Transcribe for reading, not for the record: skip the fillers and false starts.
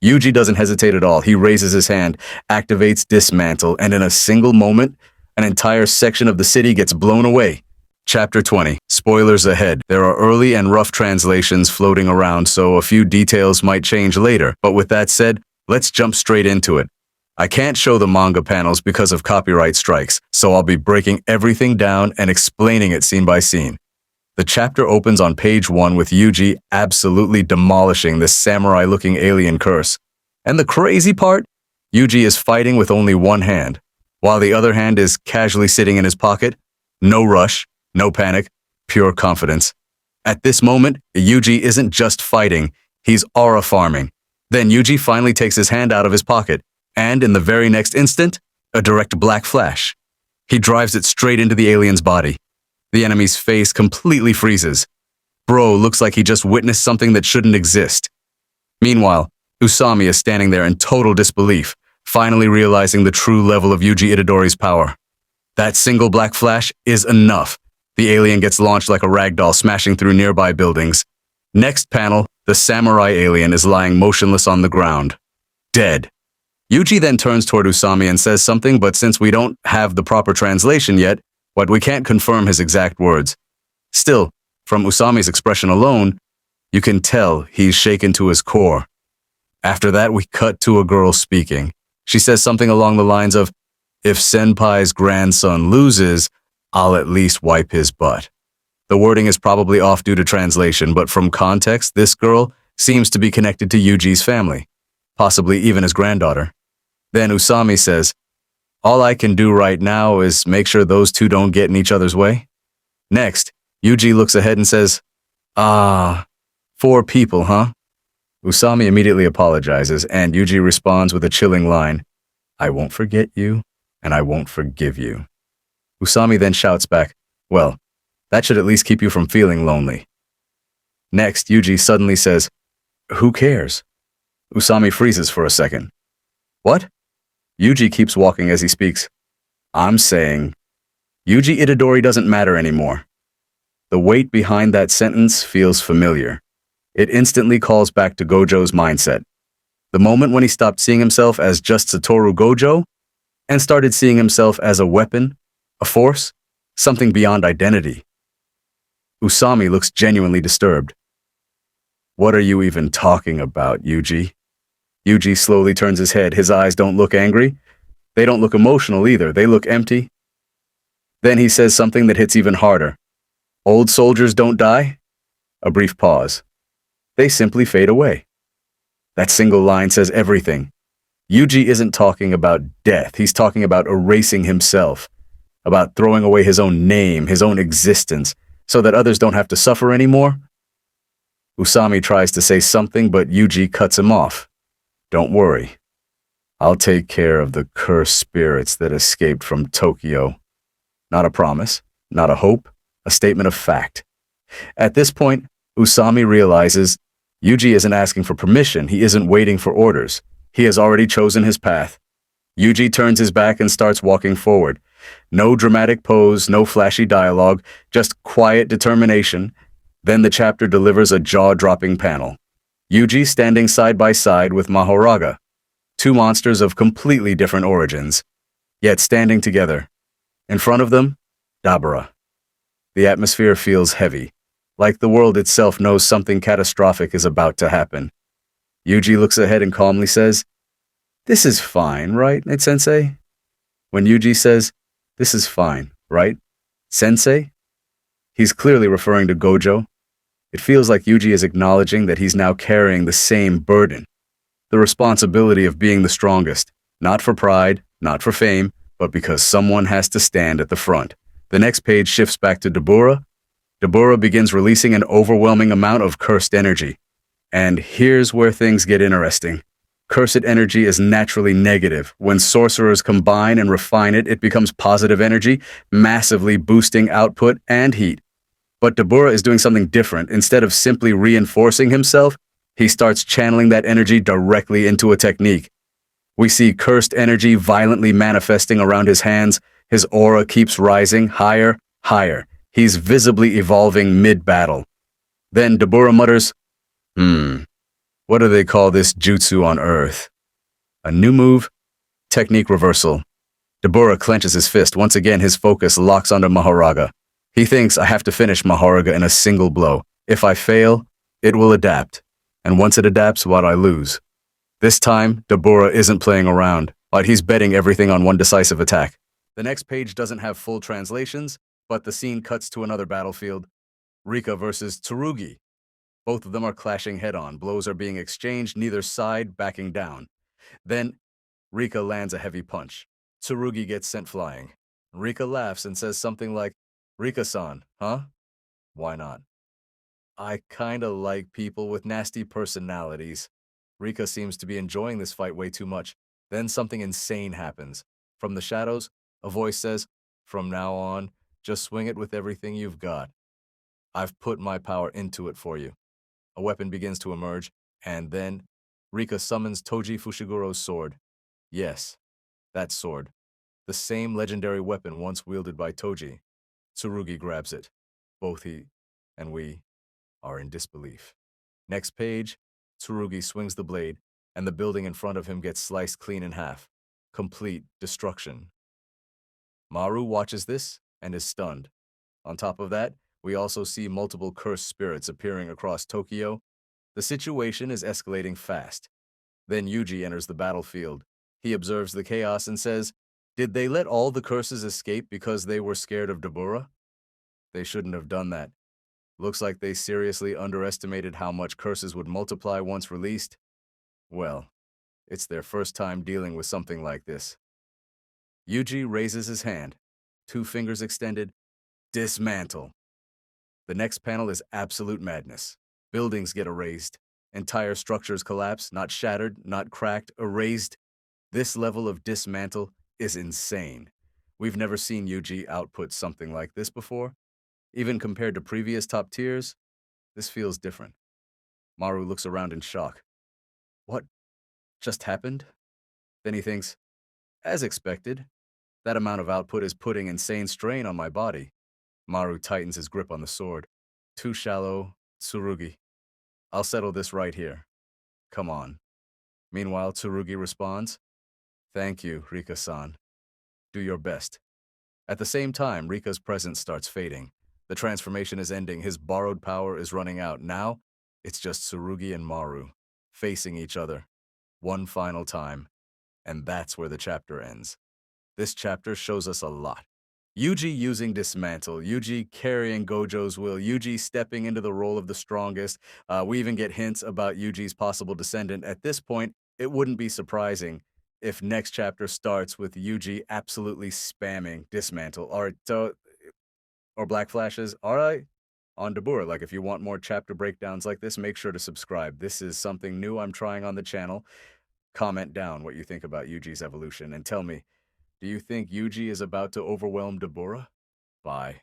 Yuji doesn't hesitate at all. He raises his hand, activates dismantle, and in a single moment, an entire section of the city gets blown away. Chapter 20. Spoilers ahead. There are early and rough translations floating around, so a few details might change later. But with that said, let's jump straight into it. I can't show the manga panels because of copyright strikes, so I'll be breaking everything down and explaining it scene by scene. The chapter opens on page 1 with Yuji absolutely demolishing this samurai-looking alien curse. And the crazy part? Yuji is fighting with only one hand, while the other hand is casually sitting in his pocket. No rush, no panic, pure confidence. At this moment, Yuji isn't just fighting, he's aura farming. Then Yuji finally takes his hand out of his pocket, and in the very next instant, a direct black flash. He drives it straight into the alien's body. The enemy's face completely freezes. Bro looks like he just witnessed something that shouldn't exist. Meanwhile, Usami is standing there in total disbelief, finally realizing the true level of Yuji Itadori's power. That single black flash is enough. The alien gets launched like a ragdoll, smashing through nearby buildings. Next panel, the samurai alien is lying motionless on the ground, dead. Yuji then turns toward Usami and says something, but since we don't have the proper translation yet, we can't confirm his exact words. Still, from Usami's expression alone, you can tell he's shaken to his core. After that, we cut to a girl speaking. She says something along the lines of, "If Senpai's grandson loses, I'll at least wipe his butt." The wording is probably off due to translation, but from context, this girl seems to be connected to Yuji's family, possibly even his granddaughter. Then Usami says, "All I can do right now is make sure those two don't get in each other's way." Next, Yuji looks ahead and says, "Ah, 4 people, huh?" Usami immediately apologizes, and Yuji responds with a chilling line, "I won't forget you, and I won't forgive you." Usami then shouts back, "Well, that should at least keep you from feeling lonely." Next, Yuji suddenly says, "Who cares?" Usami freezes for a second. "What?" Yuji keeps walking as he speaks. "I'm saying, Yuji Itadori doesn't matter anymore." The weight behind that sentence feels familiar. It instantly calls back to Gojo's mindset. The moment when he stopped seeing himself as just Satoru Gojo and started seeing himself as a weapon, a force, something beyond identity. Usami looks genuinely disturbed. "What are you even talking about, Yuji?" Yuji slowly turns his head. His eyes don't look angry. They don't look emotional either. They look empty. Then he says something that hits even harder. "Old soldiers don't die?" A brief pause. They simply fade away. That single line says everything. Yuji isn't talking about death. He's talking about erasing himself, about throwing away his own name, his own existence, so that others don't have to suffer anymore. Usami tries to say something, but Yuji cuts him off. "Don't worry. I'll take care of the cursed spirits that escaped from Tokyo." Not a promise, not a hope, a statement of fact. At this point, Usami realizes Yuji isn't asking for permission. He isn't waiting for orders. He has already chosen his path. Yuji turns his back and starts walking forward. No dramatic pose, no flashy dialogue, just quiet determination. Then the chapter delivers a jaw-dropping panel. Yuji standing side by side with Mahoraga, 2 monsters of completely different origins, yet standing together. In front of them, Dabura. The atmosphere feels heavy, like the world itself knows something catastrophic is about to happen. Yuji looks ahead and calmly says, "This is fine, right, Sensei?" When Yuji says, "This is fine, right, Sensei?" he's clearly referring to Gojo. It feels like Yuji is acknowledging that he's now carrying the same burden, the responsibility of being the strongest, not for pride, not for fame, but because someone has to stand at the front. The next page shifts back to Dabura. Dabura begins releasing an overwhelming amount of cursed energy. And here's where things get interesting. Cursed energy is naturally negative. When sorcerers combine and refine it, it becomes positive energy, massively boosting output and heat. But Dabura is doing something different. Instead of simply reinforcing himself, he starts channeling that energy directly into a technique. We see cursed energy violently manifesting around his hands. His aura keeps rising higher, higher. He's visibly evolving mid-battle. Then Dabura mutters, What do they call this jutsu on Earth? A new move? Technique reversal. Deborah clenches his fist. Once again, his focus locks onto Mahoraga. He thinks, I have to finish Mahoraga in a single blow. If I fail, it will adapt. And once it adapts, what I lose. This time, Deborah isn't playing around, but he's betting everything on one decisive attack. The next page doesn't have full translations, but the scene cuts to another battlefield. Rika versus Tsurugi. Both of them are clashing head-on. Blows are being exchanged, neither side backing down. Then, Rika lands a heavy punch. Tsurugi gets sent flying. Rika laughs and says something like, Rika-san, huh? Why not? I kinda like people with nasty personalities. Rika seems to be enjoying this fight way too much. Then something insane happens. From the shadows, a voice says, from now on, just swing it with everything you've got. I've put my power into it for you. A weapon begins to emerge, and then Rika summons Toji Fushiguro's sword. Yes, that sword. The same legendary weapon once wielded by Toji. Tsurugi grabs it. Both he and we are in disbelief. Next page, Tsurugi swings the blade, and the building in front of him gets sliced clean in half. Complete destruction. Maru watches this and is stunned. On top of that, we also see multiple cursed spirits appearing across Tokyo. The situation is escalating fast. Then Yuji enters the battlefield. He observes the chaos and says, did they let all the curses escape because they were scared of Deborah? They shouldn't have done that. Looks like they seriously underestimated how much curses would multiply once released. Well, it's their first time dealing with something like this. Yuji raises his hand, 2 fingers extended, dismantle. The next panel is absolute madness. Buildings get erased. Entire structures collapse, not shattered, not cracked, erased. This level of dismantle is insane. We've never seen Yuji output something like this before. Even compared to previous top tiers, this feels different. Maru looks around in shock. What just happened? Then he thinks, as expected, that amount of output is putting insane strain on my body. Maru tightens his grip on the sword. Too shallow, Tsurugi. I'll settle this right here. Come on. Meanwhile, Tsurugi responds, thank you, Rika-san. Do your best. At the same time, Rika's presence starts fading. The transformation is ending. His borrowed power is running out. Now, it's just Tsurugi and Maru, facing each other. One final time. And that's where the chapter ends. This chapter shows us a lot. Yuji using dismantle, Yuji carrying Gojo's will, Yuji stepping into the role of the strongest. We even get hints about Yuji's possible descendant. At this point, it wouldn't be surprising if next chapter starts with Yuji absolutely spamming dismantle or black flashes. All right, on Deborah. Like, if you want more chapter breakdowns like this, make sure to subscribe. This is something new I'm trying on the channel. Comment down what you think about Yuji's evolution and tell me, do you think Yuji is about to overwhelm Deborah? Bye.